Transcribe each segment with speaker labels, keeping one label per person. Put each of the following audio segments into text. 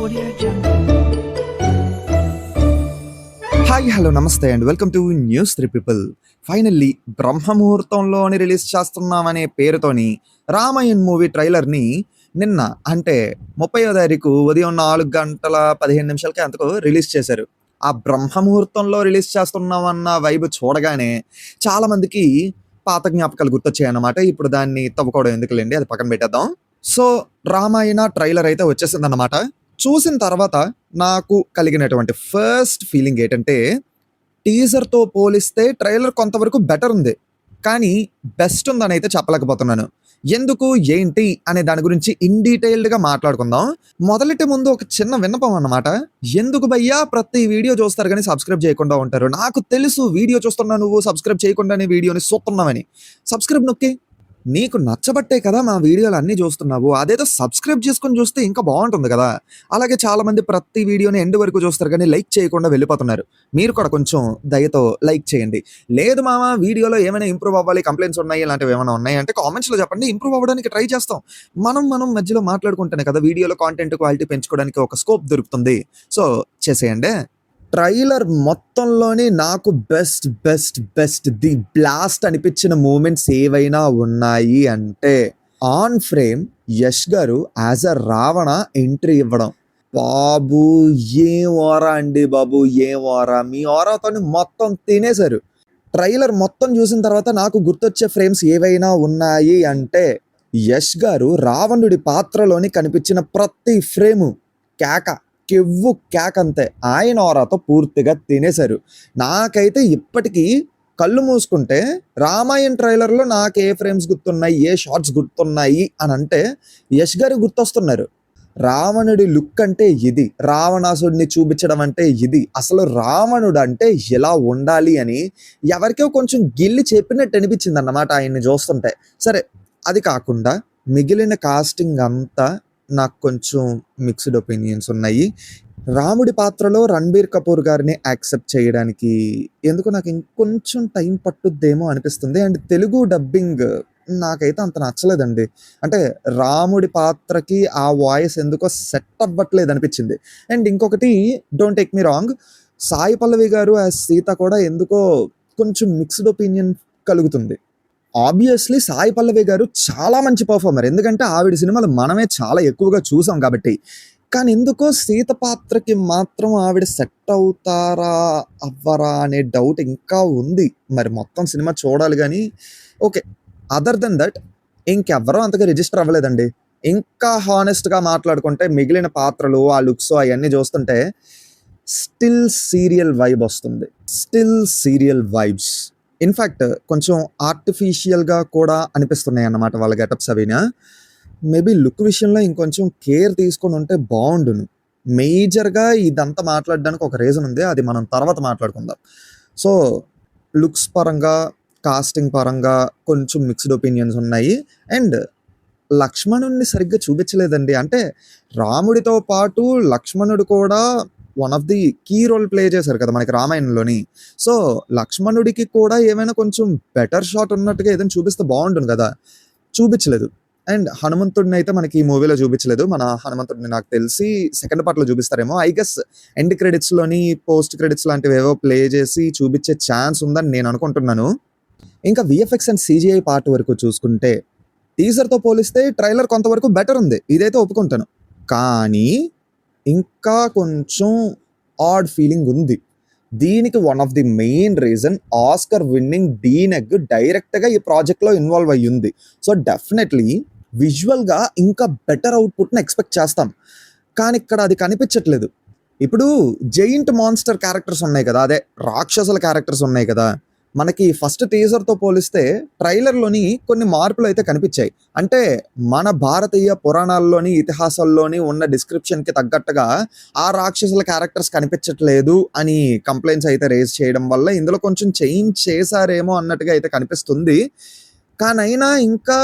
Speaker 1: Audio Jungle.
Speaker 2: Hi hello నమస్తే and welcome to news 3 people. Finally బ్రహ్మముహూర్తంలోని release చేస్తున్నామనే పేరుతోని రామాయణ్ మూవీ ట్రైలర్ని నిన్న అంటే 30వ తారీఖు ఉదయం 4:15 అంతకు రిలీజ్ చేశారు. ఆ బ్రహ్మముహూర్తంలో రిలీజ్ చేస్తున్నామన్న వైబ్ చూడగానే చాలామందికి పాత జ్ఞాపకాలు గుర్తొచ్చాయన్నమాట. ఇప్పుడు దాన్ని తవ్వుకోవడం ఎందుకులేండి, అది పక్కన పెట్టేద్దాం. సో రామాయణ ట్రైలర్ అయితే వచ్చేసిందన్నమాట. చూసిన తర్వాత నాకు కలిగినటువంటి ఫస్ట్ ఫీలింగ్ ఏంటంటే, టీజర్‌తో పోలిస్తే ట్రైలర్ కొంతవరకు బెటర్ ఉంది. కానీ బెస్ట్ ఉందని అయితే చెప్పలేకపోతున్నాను. ఎందుకు, ఏంటి అనే దాని గురించి ఇన్ డీటెయిల్డ్‌గా మాట్లాడుకుందాం. మొదలెట్టే ముందు ఒక చిన్న విన్నపం అన్నమాట. ఎందుకు భయ్యా ప్రతి వీడియో చూస్తారు కానీ సబ్స్క్రైబ్ చేయకుండా ఉంటారు. నాకు తెలుసు వీడియో చూస్తున్నా నువ్వు సబ్స్క్రైబ్ చేయకుండానే వీడియోని చూస్తున్నావని. సబ్స్క్రైబ్ నొక్కి. నీకు నచ్చబట్టే కదా మా వీడియోలు అన్నీ చూస్తున్నావు. అదేదో సబ్స్క్రైబ్ చేసుకొని చూస్తే ఇంకా బాగుంటుంది కదా. అలాగే చాలామంది ప్రతి వీడియోని ఎండ్ వరకు చూస్తారు కానీ లైక్ చేయకుండా వెళ్ళిపోతున్నారు. మీరు కూడా కొంచెం దయతో లైక్ చేయండి. లేదు మామ వీడియోలో ఏమైనా ఇంప్రూవ్ అవ్వాలి, కంప్లైంట్స్ ఉన్నాయి, ఇలాంటివి ఏమైనా ఉన్నాయి అంటే కామెంట్స్లో చెప్పండి. ఇంప్రూవ్ అవ్వడానికి ట్రై చేస్తాం. మనం మధ్యలో మాట్లాడుకుంటేనే కదా వీడియోలో కాంటెంట్ క్వాలిటీ పెంచుకోవడానికి ఒక స్కోప్ దొరుకుతుంది. సో చేసేయండి. ట్రైలర్ మొత్తంలోనే నాకు బెస్ట్ ది బ్లాస్ట్ అనిపించిన మూమెంట్స్ ఏవైనా ఉన్నాయి అంటే, ఆన్ ఫ్రేమ్ యష్ గారు యాజ్ అ రావణ ఎంట్రీ ఇవ్వడం. బాబు ఏం ఓరా అండి బాబు, ఏం ఓరా, మీ ఓరాతో మొత్తం తినేశారు. ట్రైలర్ మొత్తం చూసిన తర్వాత నాకు గుర్తొచ్చే ఫ్రేమ్స్ ఏవైనా ఉన్నాయి అంటే, యష్ గారు రావణుడి పాత్రలోని కనిపించిన ప్రతి ఫ్రేము కేక, కెవ్వు కేకంతే. ఆయన ఓరాతో పూర్తిగా తినేశారు. నాకైతే ఇప్పటికీ కళ్ళు మూసుకుంటే రామాయణ్ ట్రైలర్లో నాకు ఏ ఫ్రేమ్స్ గుర్తున్నాయి, ఏ షార్ట్స్ గుర్తున్నాయి అని అంటే యష్ గారు గుర్తొస్తున్నారు. రావణుడి లుక్ అంటే ఇది, రావణాసుడిని చూపించడం అంటే ఇది, అసలు రావణుడు అంటే ఎలా ఉండాలి అని ఎవరికో కొంచెం గిల్లి చెప్పినట్టు అనిపించింది అన్నమాట ఆయన్ని చూస్తుంటే. సరే, అది కాకుండా మిగిలిన కాస్టింగ్ అంతా నాకు కొంచెం మిక్స్డ్ ఒపీనియన్స్ ఉన్నాయి. రాముడి పాత్రలో రణబీర్ కపూర్ గారిని యాక్సెప్ట్ చేయడానికి ఎందుకో నాకు ఇంకొంచెం టైం పట్టుద్దేమో అనిపిస్తుంది. అండ్ తెలుగు డబ్బింగ్ నాకైతే అంత నచ్చలేదండి. అంటే రాముడి పాత్రకి ఆ వాయిస్ ఎందుకో సెట్ అవ్వట్లేదు అనిపించింది. అండ్ ఇంకొకటి, don't take me wrong, Sai Pallavi గారు యాజ్ సీత కూడా ఎందుకో కొంచెం మిక్స్డ్ ఒపీనియన్ కలుగుతుంది. ఆబ్వియస్లీ సాయి పల్లవి గారు చాలా మంచి పర్ఫార్మర్, ఎందుకంటే ఆవిడ సినిమాలు మనమే చాలా ఎక్కువగా చూసాం కాబట్టి. కానీ ఎందుకో సీత పాత్రకి మాత్రం ఆవిడ సెట్ అవుతారా అవ్వరా అనే డౌట్ ఇంకా ఉంది. మరి మొత్తం సినిమా చూడాలి కానీ ఓకే. అదర్ దెన్ దట్ ఇంకెవ్వరూ అంతగా రిజిస్టర్ అవ్వలేదండి. ఇంకా హానెస్ట్గా మాట్లాడుకుంటే మిగిలిన పాత్రలు, ఆ లుక్స్ అవన్నీ చూస్తుంటే స్టిల్ సీరియల్ వైబ్ వస్తుంది. Still serial vibes. ఇన్ఫ్యాక్ట్ కొంచెం ఆర్టిఫిషియల్గా కూడా అనిపిస్తున్నాయి అన్నమాట వాళ్ళ గెటప్స్ అవినా. మేబీ లుక్ విషయంలో ఇంకొంచెం కేర్ తీసుకొని ఉంటే బాగుండును. మేజర్గా ఇదంతా మాట్లాడడానికి ఒక రీజన్ ఉంది, అది మనం తర్వాత మాట్లాడుకుందాం. సో లుక్స్ పరంగా, కాస్టింగ్ పరంగా కొంచెం మిక్స్డ్ ఒపీనియన్స్ ఉన్నాయి. అండ్ లక్ష్మణుడిని సరిగ్గా చూపించలేదండి. అంటే రాముడితో పాటు లక్ష్మణుడు కూడా one of the key role play చేశారు కదా మనకి రామాయణంలోని. సో లక్ష్మణుడికి కూడా ఏమైనా కొంచెం బెటర్ షాట్ ఉన్నట్టుగా ఏదైనా చూపిస్తే బాగుంటుంది కదా, చూపించలేదు. అండ్ హనుమంతుడిని అయితే మనకి ఈ మూవీలో చూపించలేదు. మన హనుమంతుడిని నాకు తెలిసి సెకండ్ పార్ట్లో చూపిస్తారేమో. ఐ గెస్ ఎండ్ క్రెడిట్స్లోని పోస్ట్ క్రెడిట్స్ లాంటివి ఏవో ప్లే చేసి చూపించే ఛాన్స్ ఉందని నేను అనుకుంటున్నాను. ఇంకా విఎఫ్ఎక్స్ అండ్ సిజిఐ పార్ట్ వరకు చూసుకుంటే టీజర్తో పోలిస్తే ట్రైలర్ కొంతవరకు బెటర్ ఉంది, ఇదైతే ఒప్పుకుంటాను. కానీ ఇంకా కొంచెం ఆడ్ ఫీలింగ్ ఉంది. దీనికి one of the main reason Oscar winning DNEG డైరెక్ట్గా ఈ ప్రాజెక్ట్లో ఇన్వాల్వ్ అయ్యి ఉంది. సో డెఫినెట్లీ విజువల్గా ఇంకా బెటర్ అవుట్పుట్ని ఎక్స్పెక్ట్ చేస్తాం. కానీ ఇక్కడ అది కనిపించట్లేదు. ఇప్పుడు జైంట్ మాన్స్టర్ క్యారెక్టర్స్ ఉన్నాయి కదా, అదే రాక్షసుల క్యారెక్టర్స్ ఉన్నాయి కదా, మనకి ఫస్ట్ టీజర్తో పోలిస్తే ట్రైలర్లోని కొన్ని మార్పులు అయితే కనిపించాయి. అంటే మన భారతీయ పురాణాల్లోని, ఇతిహాసాల్లోని ఉన్న డిస్క్రిప్షన్కి తగ్గట్టుగా ఆ రాక్షసుల క్యారెక్టర్స్ కనిపించట్లేదు అని కంప్లైంట్స్ అయితే రేజ్ చేయడం వల్ల ఇందులో కొంచెం చేంజ్ చేశారేమో అన్నట్టుగా అయితే కనిపిస్తుంది. కానీ అయినా ఇంకా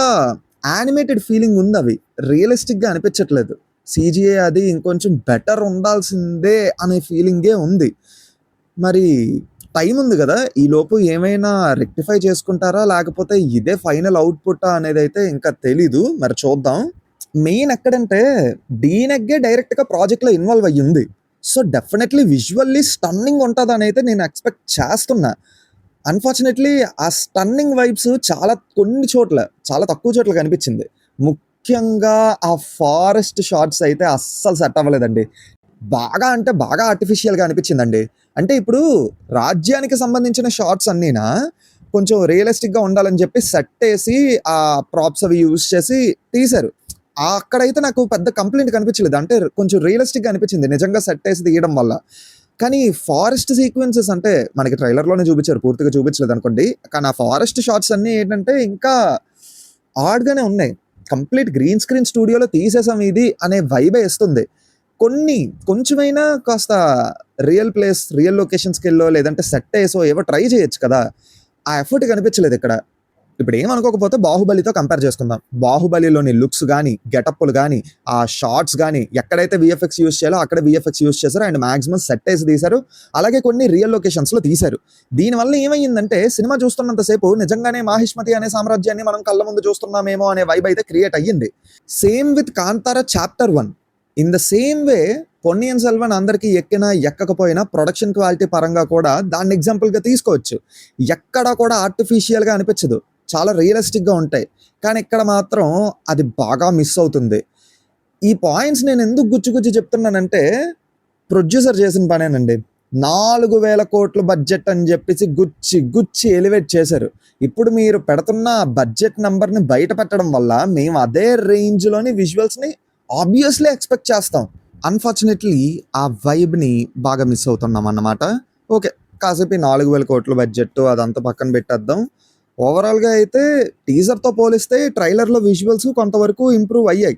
Speaker 2: యానిమేటెడ్ ఫీలింగ్ ఉంది, అవి రియలిస్టిక్గా అనిపించట్లేదు. సిజిఏ అది ఇంకొంచెం బెటర్ ఉండాల్సిందే అనే ఫీలింగే ఉంది. మరి టైం ఉంది కదా, ఈ లోపు ఏమైనా రెక్టిఫై చేసుకుంటారా లేకపోతే ఇదే ఫైనల్ అవుట్పుట్ అనేది అయితే ఇంకా తెలీదు. మరి చూద్దాం. మెయిన్ ఎక్కడంటే డీనెగ్గే డైరెక్ట్‌గా ప్రాజెక్ట్‌లో ఇన్వాల్వ్ అయ్యింది. సో, డెఫినెట్‌లీ విజువల్లీ స్టన్నింగ్ ఉంటదనైతే నేను ఎక్స్‌పెక్ట్ చేస్తున్నా. అన్‌ఫార్చునేట్‌లీ ఆ స్టన్నింగ్ వైబ్స్ కొన్ని చోట్ల, చాలా తక్కువ చోట్ల కనిపించింది. ముఖ్యంగా ఆ ఫారెస్ట్ షాట్స్ అయితే అస్సలు సెట్ అవ్వలేదండి. బాగా అంటే బాగా ఆర్టిఫిషియల్‌గా అనిపించిందండి. అంటే ఇప్పుడు రాజ్యానికి సంబంధించిన షాట్స్ అన్నీనా కొంచెం రియలిస్టిక్‌గా ఉండాలని చెప్పి సెట్టేసి ఆ ప్రాప్స్ అవి యూజ్ చేసి తీశారు. అక్కడైతే నాకు పెద్ద కంప్లెయింట్ కనిపించలేదు. అంటే కొంచెం రియలిస్టిక్‌గా అనిపించింది నిజంగా సెట్టేసి తీయడం వల్ల. కానీ ఫారెస్ట్ సీక్వెన్సెస్ అంటే మనకి ట్రైలర్‌లోనే చూపించారు. పూర్తిగా చూపించలేదనుకోండి. కానీ ఆ ఫారెస్ట్ షాట్స్ అన్నీ ఏంటంటే ఇంకా ఆడ్‌గానే ఉన్నాయి. కంప్లీట్ గ్రీన్ స్క్రీన్ స్టూడియోలో తీసేసాం ఇది అనే వైబే ఇస్తుంది. కొంచెమైనా కాస్త రియల్ లొకేషన్స్‌కెళ్ళో లేదంటే సెట్టేసో ఏవో ట్రై చేయొచ్చు కదా! ఆ ఎఫర్ట్ కనిపించలేదిక్కడ. ఇప్పుడేమనుకోకపోతే 'బాహుబలితో' కంపేర్ చేసుకుందాం. 'బాహుబలిలోని' లుక్స్ గాని, గెటప్పులు గాని, ఆ షాట్స్ గాని, ఎక్కడైతే వీఎఫ్ఎక్స్ యూజ్ చేయాలో అక్కడే వీఎఫ్ఎక్స్ యూజ్ చేశారు. అండ్ మాక్సిమం సెట్టేసి తీశారు. అలాగే కొన్ని రియల్ లొకేషన్స్‌లో తీశారు. దీనివల్ల ఏమయ్యిందంటే సినిమా చూస్తున్నంత సేపు నిజంగానే మాహిష్మతి అనే సామ్రాజ్యాన్ని మనం కళ్ళ ముందు చూస్తున్నామేమో అనే వైబ్ అయితే క్రియేట్ అయ్యింది. Same with 'Kantara chapter 1' in the same way 'Ponniyin Selvan' అందరికీ ఎక్కినా, ఎక్కకపోయినా ప్రొడక్షన్ క్వాలిటీ పరంగా కూడా దాన్ని ఎగ్జాంపుల్‌గా తీసుకోవచ్చు. ఎక్కడ కూడా ఆర్టిఫిషియల్‌గా అనిపించదు. చాలా రియలిస్టిక్‌గా ఉంటాయి. కానీ ఇక్కడ మాత్రం అది బాగా మిస్ అవుతుంది. ఈ పాయింట్స్ నేను ఎందుకు గుచ్చి చెప్తున్నానంటే ప్రొడ్యూసర్ చేసిన పనేనండి. 4,000,00,00,000 బడ్జెట్ అని చెప్పేసి గుచ్చి ఎలివేట్ చేశారు. ఇప్పుడు మీరు పెడుతున్న బడ్జెట్ నంబర్‌ని బయట పెట్టడం వల్ల మేము అదే రేంజ్‌లోని విజువల్స్‌ని ఆబ్వియస్‌లీ ఎక్స్‌పెక్ట్ చేస్తాం. అన్‌ఫార్చునేట్‌లీ ఆ వైబ్‌ని బాగా మిస్ అవుతున్నామన్నమాట. ఓకే. కాసేపు ఈ 4,000,00,00,000 బడ్జెట్ అదంతా పక్కన పెట్టేద్దాం. ఓవరాల్‌గా అయితే టీజర్‌తో పోలిస్తే ట్రైలర్‌లో విజువల్స్ కొంతవరకు ఇంప్రూవ్ అయ్యాయి.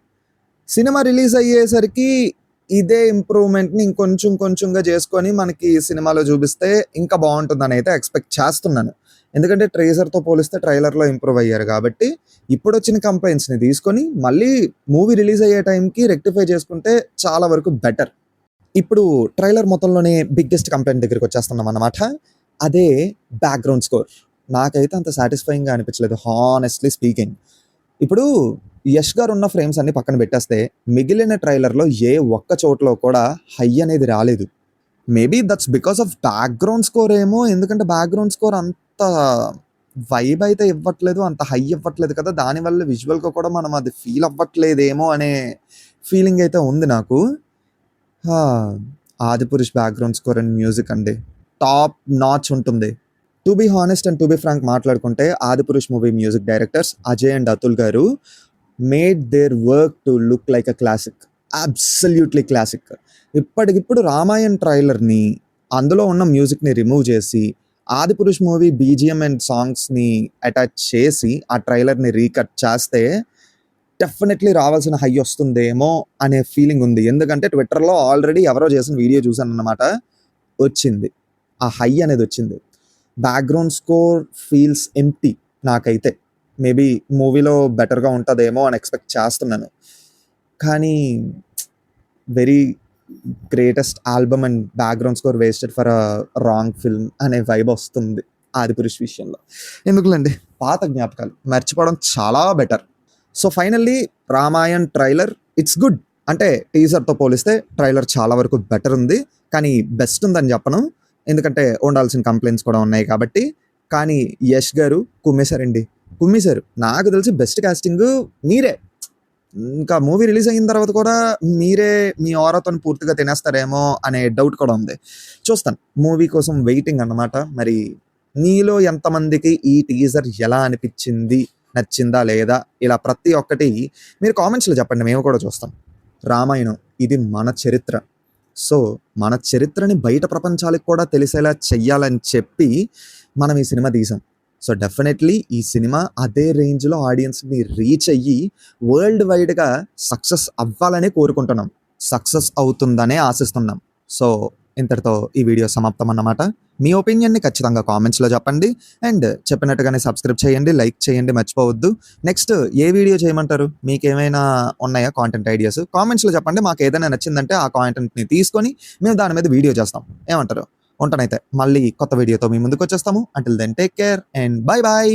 Speaker 2: సినిమా రిలీజ్ అయ్యేసరికి ఇదే ఇంప్రూవ్‌మెంట్‌ని కొంచెంగా చేసుకొని మనకి సినిమాలో చూపిస్తే ఇంకా బావుంటుందని అయితే ఎక్స్‌పెక్ట్ చేస్తున్నాను. ఎందుకంటే టీజర్‌తో పోలిస్తే ట్రైలర్‌లో ఇంప్రూవ్ అయ్యారు కాబట్టి ఇప్పుడొచ్చిన కంప్లెయింట్స్‌ని తీసుకొని మళ్ళీ మూవీ రిలీజ్ అయ్యే టైంకి రెక్టిఫై చేసుకుంటే చాలా వరకు బెటర్. ఇప్పుడు ట్రైలర్ మొత్తంలోనే బిగ్గెస్ట్ కంప్లెయింట్ దగ్గరికొచ్చేస్తున్నామన్నమాట. అదే బ్యాక్‌గ్రౌండ్ స్కోర్. నాకైతే అంత సాటిస్ఫైయింగ్‌గా అనిపించలేదు హానెస్ట్‌లీ స్పీకింగ్. ఇప్పుడు 'యష్' గారున్న ఫ్రేమ్స్ అన్నీ పక్కన పెట్టేస్తే మిగిలిన ట్రైలర్‌లో ఏ ఒక్క చోటలో కూడా హై అనేది రాలేదు. Maybe that's because of background score ఏమో. ఎందుకంటే బ్యాక్‌గ్రౌండ్ స్కోర్ అంత వైబ్ అయితే ఇవ్వట్లేదు. అంత హై ఇవ్వట్లేదు కదా! దానివల్ల విజువల్‌గా కూడా మనం అది ఫీల్ అవ్వట్లేదేమో అనే ఫీలింగ్ అయితే ఉంది నాకు. ఆ! 'Adipurush' background score and music అండి. టాప్ నాచ్ ఉంటుంది. To be honest and to be frank మాట్లాడుకుంటే 'Adipurush' movie music directors Ajay and Atul గారు made their work to look like a classic. Absolutely classic. ఇప్పటికిప్పుడు 'రామాయణ్' ట్రైలర్‌ని అందులో ఉన్న మ్యూజిక్‌ని రిమూవ్ చేసి 'ఆదిపురుష్' మూవీ బీజీఎం అండ్ సాంగ్స్‌ని అటాచ్ చేసి ఆ ట్రైలర్‌ని రీకట్ చేస్తే డెఫినెట్‌లీ రావాల్సిన హై వస్తుందేమో అనే ఫీలింగ్ ఉంది. ఎందుకంటే ట్విట్టర్‌లో ఆల్రెడీ ఎవరో చేసిన వీడియో చూసానన్నమాట. వచ్చింది. ఆ హై అనేది వచ్చింది. బ్యాక్‌గ్రౌండ్ స్కోర్ ఫీల్స్ ఎంప్టీ నాకైతే. మేబీ మూవీలో బెటర్‌గా ఉంటదేమో అని ఎక్స్‌పెక్ట్ చేస్తున్నాను. కానీ very greatest album and background score wasted for a wrong film అనే వైబ్ వస్తుంది 'ఆదిపురుష్' విషయంలో. ఎందుకులెండి పాత జ్ఞాపకాలు. మర్చిపోవడం చాలా better. So, finally 'Ramayan' trailer it's good. అంటే టీజర్‌తో పోలిస్తే ట్రైలర్ చాలా వరకు బెటర్ ఉంది. కానీ బెస్ట్ ఉందని చెప్పను. ఎందుకంటే ఉండాల్సిన కంప్లెయింట్స్ కూడా ఉన్నాయి కాబట్టి. కానీ 'యష్' గారు కుమ్మేశారండి. కుమ్మేశారు. నాకు తెలిసి బెస్ట్ కాస్టింగ్ మీరే. ఇంకా మూవీ రిలీజ్ అయిన తర్వాత కూడా మీరే మీ ఆరాతోని పూర్తిగా తినేస్తారేమో అనే డౌట్ కూడా ఉంది. చూస్తాను. మూవీ కోసం వెయిటింగ్ అన్నమాట. మరి మీలో ఎంతమందికి ఈ టీజర్ ఎలా అనిపించింది? నచ్చిందా లేదా? ఇలా ప్రతి ఒక్కటి మీరు కామెంట్స్‌లో చెప్పండి. మేము కూడా చూస్తాం. రామాయణం ఇది మన చరిత్ర. సో, మన చరిత్రని బయట ప్రపంచాలకు కూడా తెలిసేలా చెయ్యాలని చెప్పి మనం ఈ సినిమా తీసాం. సో, డెఫినెట్‌లీ ఈ సినిమా అదే రేంజ్‌లో ఆడియన్స్‌ని రీచ్ అయ్యి వరల్డ్ వైడ్‌గా సక్సెస్ అవ్వాలనే కోరుకుంటున్నాం. సక్సెస్ అవుతుందనే ఆశిస్తున్నాం. సో, ఇంతటితో ఈ వీడియో సమాప్తం అన్నమాట. మీ ఒపీనియన్‌ని ఖచ్చితంగా కామెంట్స్‌లో చెప్పండి. అండ్ చెప్పినట్టుగానే సబ్స్క్రైబ్ చేయండి, లైక్ చేయండి మర్చిపోవద్దు. నెక్స్ట్ ఏ వీడియో చేయమంటారు? మీకేమైనా ఉన్నాయా కాంటెంట్ ఐడియాస్? కామెంట్స్‌లో చెప్పండి. మాకేదైనా నచ్చిందంటే ఆ కాంటెంట్‌ని తీసుకొని మేము దాని మీద వీడియో చేస్తాం. ఏమంటారు? ఉంటానైతే. మళ్ళీ కొత్త వీడియోతో మీ ముందుకొచ్చేస్తాము. Until then take care and bye by.